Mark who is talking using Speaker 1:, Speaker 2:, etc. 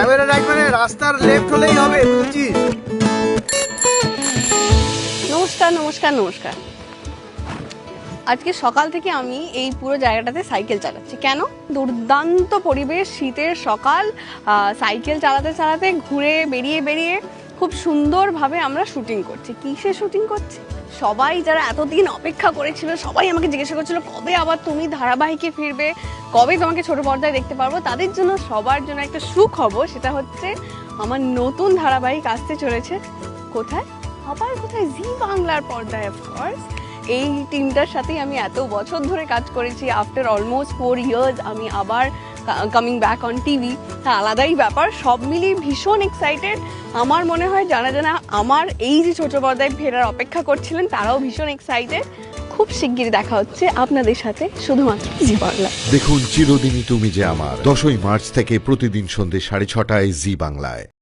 Speaker 1: Camera right মানে রাস্তার left হলেই হবে, বুঝছিস?
Speaker 2: নমস্কার নমস্কার নমস্কার। আজকে সকাল থেকে আমি এই পুরো জায়গাটাতে সাইকেল চালাচ্ছি। কেন? দুর্দান্ত পরিবেশ, শীতের সকাল, সাইকেল চালাতে চালাতে ঘুরে বেরিয়ে খুব সুন্দরভাবে আমরা শুটিং করছি। কিসে শুটিং করছি? সবাই যারা এতদিন অপেক্ষা করেছিল, সবাই আমাকে জিজ্ঞাসা করছিল কবে আবার তুমি ধারাবাহিকে ফিরবে, কবে তোমাকে ছোট পর্দায় দেখতে পারবো। তাদের জন্য, সবার জন্য একটা সুখবর, সেটা হচ্ছে আমার নতুন ধারাবাহিক আসতে চলেছে। কোথায়? আবার কোথায়? জি বাংলার পর্দায়, অফকোর্স। এই টিমটার সাথেই আমি এত বছর ধরে কাজ করেছি। আফটার অলমোস্ট 4 ইয়ার্স আমি আবার কামিং ব্যাক অন টিভি। আলাদাই ব্যাপার, সব মিলিয়ে ভীষণ এক্সাইটেড। আমার মনে হয় যারা যারা আমার এই যে ছোট পর্দায় ফেরার অপেক্ষা করছিলেন, তারাও ভীষণ এক্সাইটেড। খুব শিগগিরই দেখা হচ্ছে আপনাদের সাথে শুধুমাত্র জি বাংলা।
Speaker 3: দেখুন চিরদিনই তুমি যে আমার, 10ই মার্চ থেকে প্রতিদিন সন্ধ্যে 6:30 জি বাংলায়।